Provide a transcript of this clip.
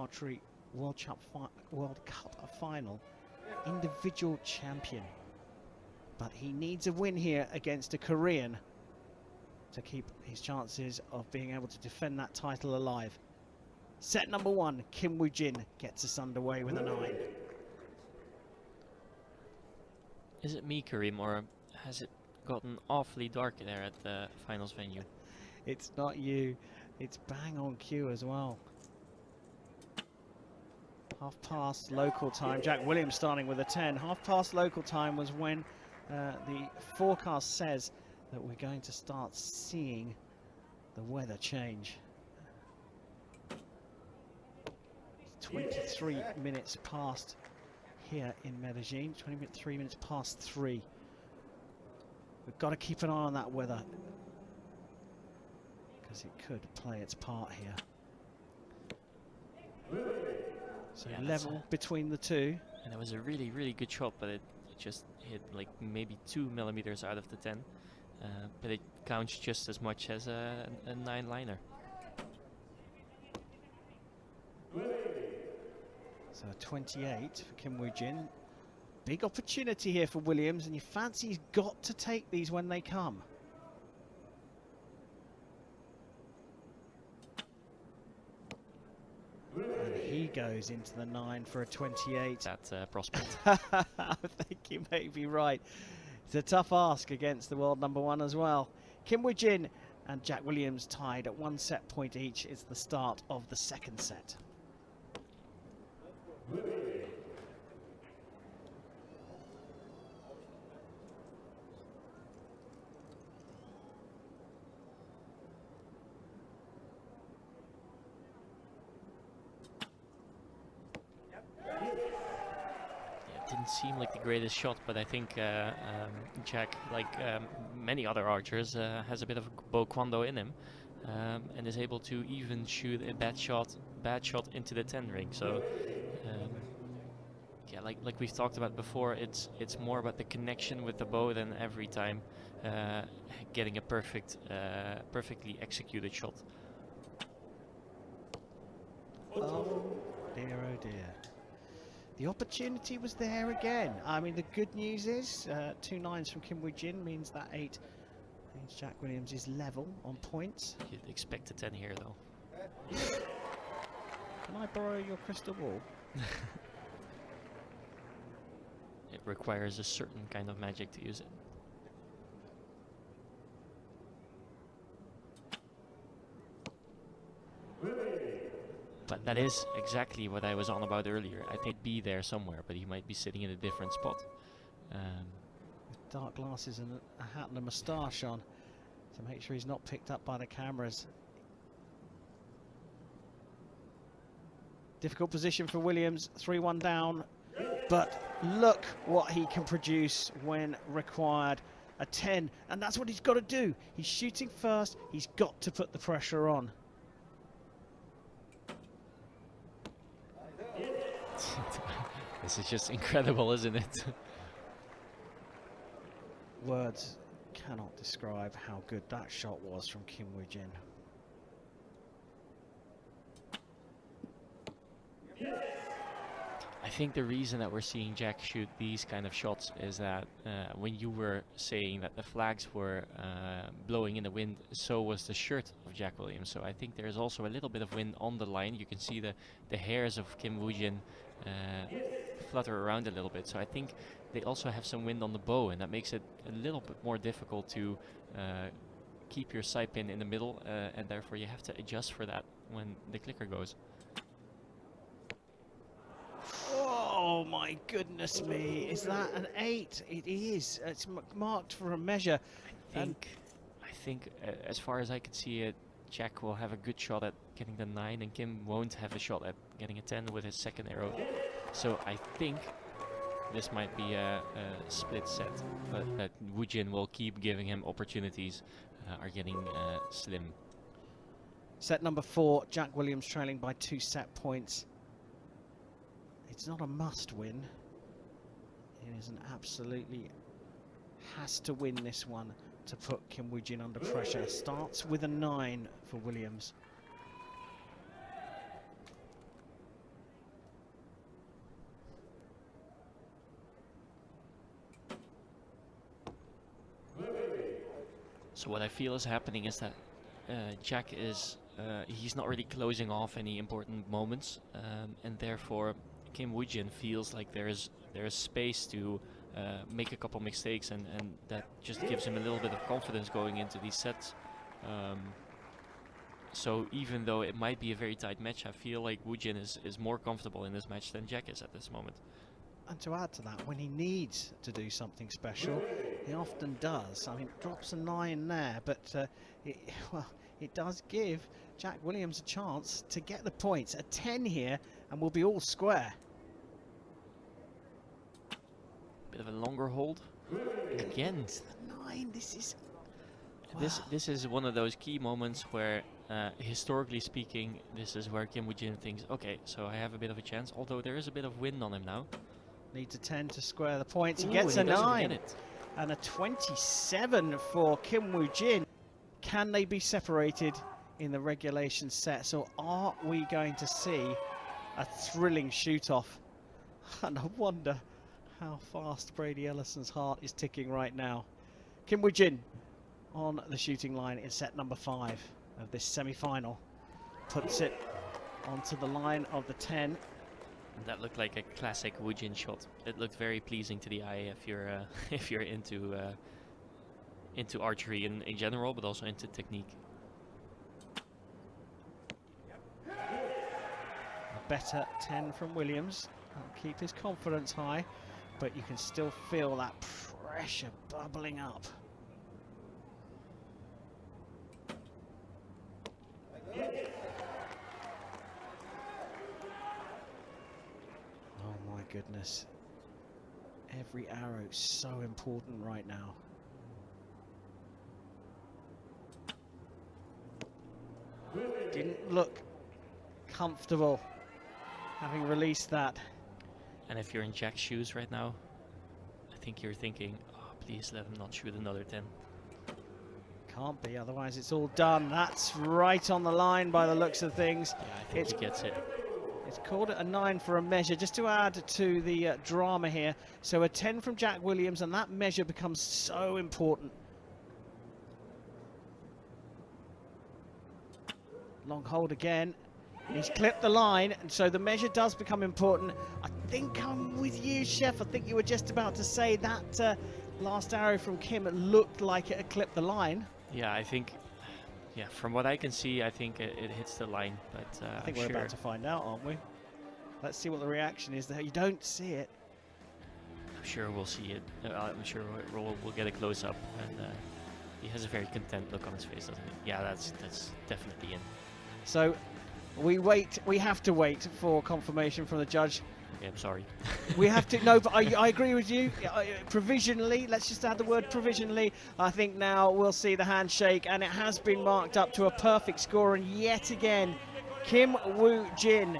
Archery World Cup final individual champion. But he needs a win here against a Korean to keep his chances of being able to defend that title alive. Set number 1, Kim Woojin gets us underway with a 9. Is it me, Kareem, or has it gotten awfully dark there at the finals venue? It's not you, it's bang on cue as well. Half past local time, Jack Williams starting with a 10. Half past local time was when the forecast says that we're going to start seeing the weather change. 23 minutes past here in Medellin, 3 minutes past 3. We've got to keep an eye on that weather because it could play its part here. So yeah, level between the two. And it was a really, really good shot, but it just hit like maybe 2 millimeters out of the 10. But it counts just as much as a 9-liner. So 28 for Kim Woojin. Big opportunity here for Williams, and you fancy he's got to take these when they come. And he goes into the 9 for a 28. That prospect. I think you may be right. It's a tough ask against the world number 1 as well. Kim Woojin and Jack Williams tied at 1 set point each. It's the start of the second set. Didn't seem like the greatest shot, but I think Jack, like many other archers, has a bit of a Bokwando in him, and is able to even shoot a bad shot into the 10 ring. So yeah, like we've talked about before, it's more about the connection with the bow than every time getting a perfectly executed shot. Oh dear. The opportunity was there again. I mean, the good news is 2 9s from Kim Woojin means that 8 means Jack Williams is level on points. You'd expect a 10 here, though. Can I borrow your crystal ball? It requires a certain kind of magic to use it. But that is exactly what I was on about earlier. I think he'd be there somewhere, but he might be sitting in a different spot. With dark glasses and a hat and a moustache on to make sure he's not picked up by the cameras. Difficult position for Williams, 3-1 down. But look what he can produce when required. A 10, and that's what he's got to do. He's shooting first, he's got to put the pressure on. This is just incredible, isn't it? Words cannot describe how good that shot was from Kim Woojin. I think the reason that we're seeing Jack shoot these kind of shots is that when you were saying that the flags were blowing in the wind, so was the shirt of Jack Williams. So I think there's also a little bit of wind on the line. You can see the hairs of Kim Woojin flutter around a little bit. So I think they also have some wind on the bow, and that makes it a little bit more difficult to keep your side pin in the middle, and therefore you have to adjust for that when the clicker goes. Oh my goodness me, is that an 8? It is. It's marked for a measure. I think as far as I can see it, Jack will have a good shot at getting the 9, and Kim won't have a shot at getting a 10 with his second arrow. So I think this might be a split set, but that Woojin will keep giving him opportunities, are getting slim. Set number 4, Jack Williams trailing by 2 set points. It's not a must win. It is an absolutely has to win this one to put Kim Woojin under pressure. Starts with a 9 for Williams. So what I feel is happening is that Jack is he's not really closing off any important moments, and therefore Kim Woojin feels like there is space to make a couple mistakes, and that just gives him a little bit of confidence going into these sets. So even though it might be a very tight match, I feel like Woojin is more comfortable in this match than Jack is at this moment. And to add to that, when he needs to do something special, he often does. I mean, drops a 9 there, but it does give Jack Williams a chance to get the points. A 10 here, and we'll be all square. Bit of a longer hold. Again. It's the 9. This is... Wow. This is one of those key moments where, historically speaking, this is where Kim Woojin thinks, okay, so I have a bit of a chance, although there is a bit of wind on him now. Needs a 10 to square the points. He Ooh, gets a 9. Get And a 27 for Kim Woojin. Can they be separated in the regulation set? So are we going to see a thrilling shoot-off? And I wonder how fast Brady Ellison's heart is ticking right now. Kim Woojin on the shooting line in set number 5 of this semi-final. Puts it onto the line of the 10. That looked like a classic Woojin shot. It looked very pleasing to the eye if you're if you're into archery in general, but also into technique. A better 10 from Williams. I'll keep his confidence high, but you can still feel that pressure bubbling up. Oh my goodness. Every arrow is so important right now. Didn't look comfortable having released that. And if you're in Jack's shoes right now, I think you're thinking, oh, please let him not shoot another 10. Can't be, otherwise it's all done. That's right on the line by the looks of things. Yeah, I think he gets it. It's called it a 9 for a measure. Just to add to the drama here, so a 10 from Jack Williams, and that measure becomes so important. Long hold again. He's clipped the line, and so the measure does become important. I think I'm with you, Chef. I think you were just about to say that last arrow from Kim looked like it had clipped the line. Yeah, I think, yeah, from what I can see, I think it hits the line. But I think we're about to find out, aren't we? Let's see what the reaction is there. You don't see it. I'm sure we'll see it. I'm sure we'll get a close-up. And he has a very content look on his face, doesn't he? Yeah, that's definitely in. So we have to wait for confirmation from the judge. Yeah, I'm sorry. We have to, no, but I agree with you. Provisionally, let's just add the word provisionally. I think now we'll see the handshake, and it has been marked up to a perfect score. And yet again, Kim Woojin